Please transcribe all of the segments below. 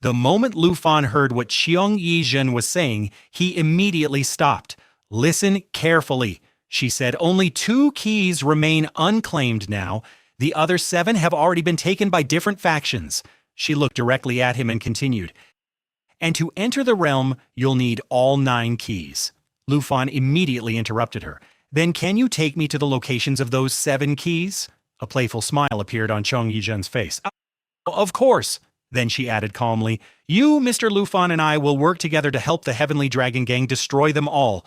The moment Lu Fan heard what Qiong Yizhen was saying, he immediately stopped. "Listen carefully," she said. "Only 2 keys remain unclaimed now. The other 7 have already been taken by different factions." She looked directly at him and continued, "And to enter the realm, you'll need all 9 keys." Lu Fan immediately interrupted her. "Then can you take me to the locations of those 7 keys?" A playful smile appeared on Qiong Yizhen's face. "Of course." Then she added calmly, "You, Mr. Lu Fan, and I will work together to help the Heavenly Dragon Gang destroy them all."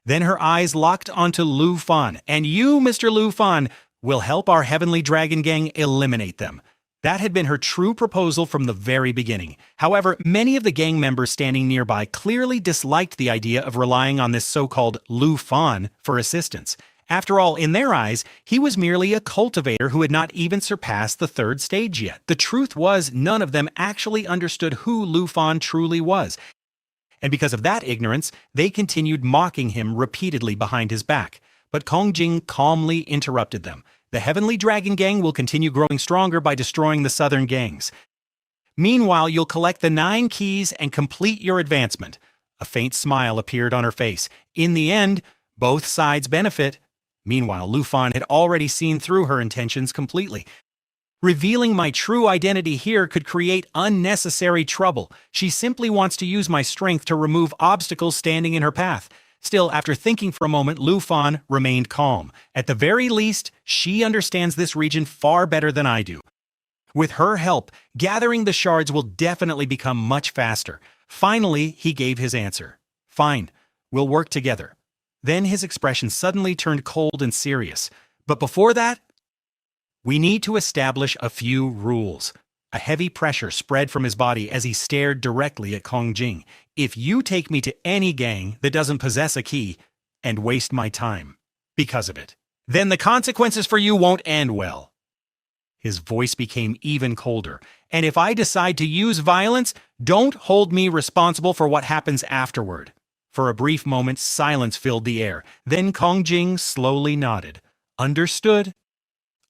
Then her eyes locked onto Lu Fan. "And you, Mr. Lu Fan, will help our Heavenly Dragon Gang eliminate them." That had been her true proposal from the very beginning. However, many of the gang members standing nearby clearly disliked the idea of relying on this so-called Lu Fan for assistance. After all, in their eyes, he was merely a cultivator who had not even surpassed the 3rd stage yet. The truth was, none of them actually understood who Lu Fan truly was. And because of that ignorance, they continued mocking him repeatedly behind his back. But Kong Jing calmly interrupted them. "The Heavenly Dragon Gang will continue growing stronger by destroying the southern gangs. Meanwhile, you'll collect the 9 keys and complete your advancement." A faint smile appeared on her face. "In the end, both sides benefit." Meanwhile, Lu Fan had already seen through her intentions completely. "Revealing my true identity here could create unnecessary trouble. She simply wants to use my strength to remove obstacles standing in her path." Still, after thinking for a moment, Lu Fan remained calm. At the very least, she understands this region far better than I do. With her help, gathering the shards will definitely become much faster. Finally, he gave his answer. "Fine, we'll work together." Then his expression suddenly turned cold and serious. "But before that, we need to establish a few rules." A heavy pressure spread from his body as he stared directly at Kong Jing. "If you take me to any gang that doesn't possess a key and waste my time because of it, then the consequences for you won't end well." His voice became even colder. "And if I decide to use violence, don't hold me responsible for what happens afterward." For a brief moment, silence filled the air. Then Kong Jing slowly nodded. "Understood.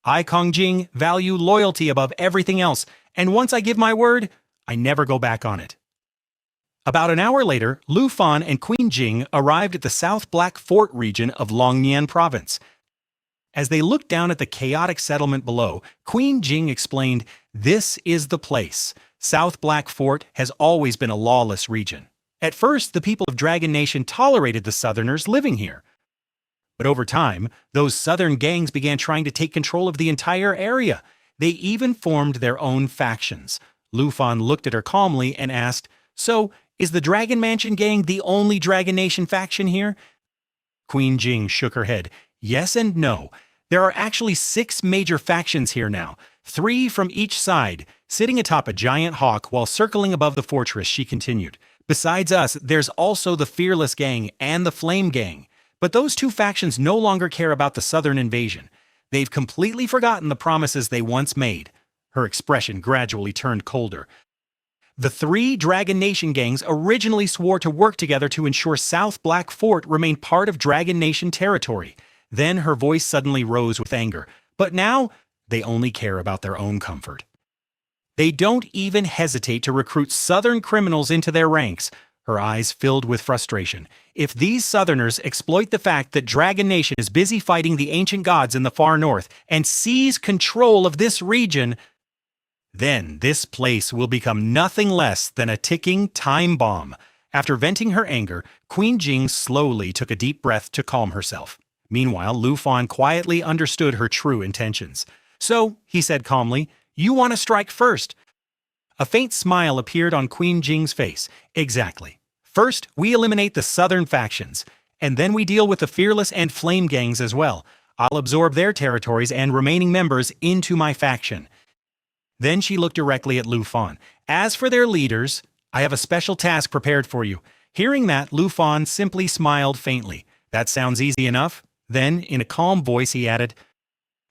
I, Kong Jing, value loyalty above everything else, and once I give my word, I never go back on it." About an hour later, Lu Fan and Queen Jing arrived at the South Black Fort region of Longnian Province. As they looked down at the chaotic settlement below, Queen Jing explained, "This is the place. South Black Fort has always been a lawless region. At first, the people of Dragon Nation tolerated the Southerners living here. But over time, those Southern gangs began trying to take control of the entire area. They even formed their own factions." Lu Fan looked at her calmly and asked, "So, is the Dragon Mansion Gang the only Dragon Nation faction here?" Queen Jing shook her head. "Yes and no. There are actually 6 major factions here now, 3 from each side." Sitting atop a giant hawk while circling above the fortress, she continued, "Besides us, there's also the Fearless Gang and the Flame Gang. But those 2 factions no longer care about the southern invasion. They've completely forgotten the promises they once made." Her expression gradually turned colder. "The 3 Dragon Nation gangs originally swore to work together to ensure South Black Fort remained part of Dragon Nation territory." Then her voice suddenly rose with anger. "But now, they only care about their own comfort. They don't even hesitate to recruit Southern criminals into their ranks." Her eyes filled with frustration. "If these Southerners exploit the fact that Dragon Nation is busy fighting the ancient gods in the far north and seize control of this region, then this place will become nothing less than a ticking time bomb." After venting her anger, Queen Jing slowly took a deep breath to calm herself. Meanwhile, Lu Fan quietly understood her true intentions. "So," he said calmly, "you want to strike first?" A faint smile appeared on Queen Jing's face. "Exactly. First, we eliminate the southern factions, and then we deal with the Fearless and Flame gangs as well. I'll absorb their territories and remaining members into my faction." Then she looked directly at Lu Fan. "As for their leaders, I have a special task prepared for you." Hearing that, Lu Fan simply smiled faintly. "That sounds easy enough." Then, in a calm voice, he added,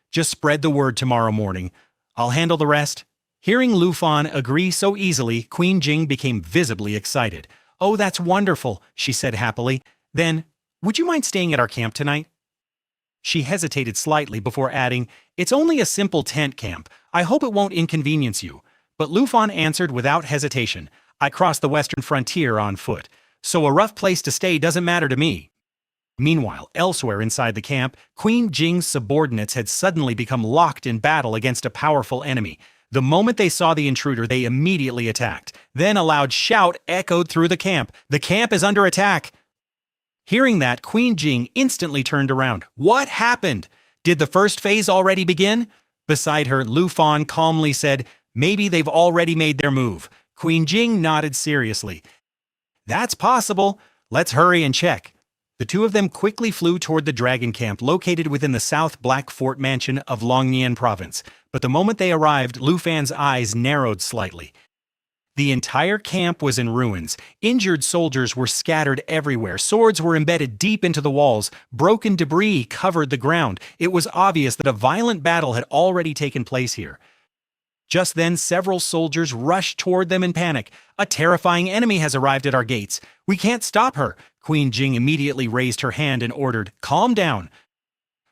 "Just spread the word tomorrow morning. I'll handle the rest." Hearing Lu Fan agree so easily, Queen Jing became visibly excited. "Oh, that's wonderful," she said happily. "Then, would you mind staying at our camp tonight?" She hesitated slightly before adding, "It's only a simple tent camp. I hope it won't inconvenience you." But Lu Fan answered without hesitation. I crossed the western frontier on foot, so a rough place to stay doesn't matter to me. Meanwhile, elsewhere inside the camp, Queen Jing's subordinates had suddenly become locked in battle against a powerful enemy. The moment they saw the intruder, they immediately attacked. Then a loud shout echoed through the camp. The camp is under attack! Hearing that, Queen Jing instantly turned around. What happened? Did the first phase already begin? Beside her, Lu Fan calmly said, Maybe they've already made their move. Queen Jing nodded seriously. That's possible. Let's hurry and check. The two of them quickly flew toward the dragon camp located within the South Black Fort Mansion of Longnian Province. But the moment they arrived, Lu Fan's eyes narrowed slightly. The entire camp was in ruins. Injured soldiers were scattered everywhere. Swords were embedded deep into the walls. Broken debris covered the ground. It was obvious that a violent battle had already taken place here. Just then, several soldiers rushed toward them in panic. A terrifying enemy has arrived at our gates. We can't stop her. Queen Jing immediately raised her hand and ordered, Calm down.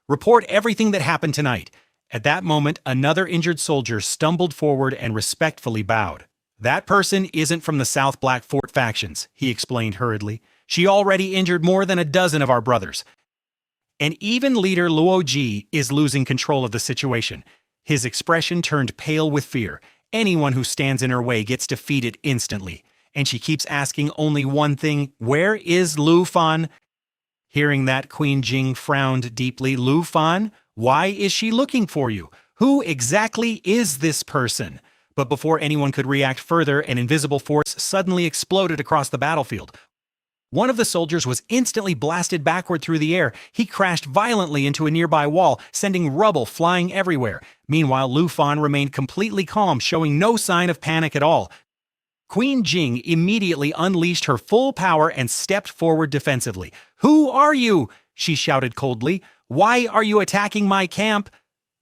Report everything that happened tonight. At that moment, another injured soldier stumbled forward and respectfully bowed. That person isn't from the South Black Fort factions, he explained hurriedly. She already injured more than a dozen of our brothers. And even leader Luo Ji is losing control of the situation. His expression turned pale with fear. Anyone who stands in her way gets defeated instantly. And she keeps asking only one thing, where is Lu Fan? Hearing that, Queen Jing frowned deeply. Lu Fan? Why is she looking for you? Who exactly is this person? But before anyone could react further, an invisible force suddenly exploded across the battlefield. One of the soldiers was instantly blasted backward through the air. He crashed violently into a nearby wall, sending rubble flying everywhere. Meanwhile, Lu Fan remained completely calm, showing no sign of panic at all. Queen Jing immediately unleashed her full power and stepped forward defensively. Who are you? She shouted coldly. Why are you attacking my camp?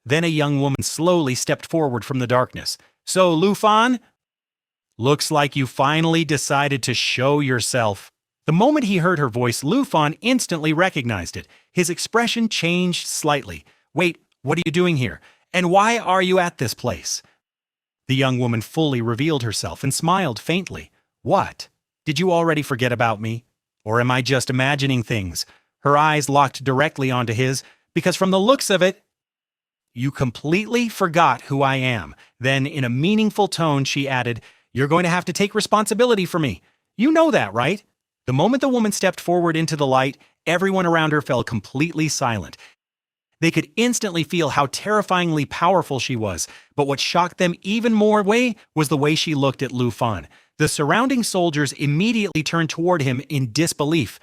Then a young woman slowly stepped forward from the darkness. So, Lu Fan? Looks like you finally decided to show yourself. The moment he heard her voice, Lu Fan instantly recognized it. His expression changed slightly. Wait, what are you doing here? And why are you at this place? The young woman fully revealed herself and smiled faintly. What? Did you already forget about me? Or am I just imagining things? Her eyes locked directly onto his, because from the looks of it, you completely forgot who I am. Then, in a meaningful tone, she added, You're going to have to take responsibility for me. You know that, right? The moment the woman stepped forward into the light, everyone around her fell completely silent. They could instantly feel how terrifyingly powerful she was, but what shocked them even more was the way she looked at Lu Fan. The surrounding soldiers immediately turned toward him in disbelief.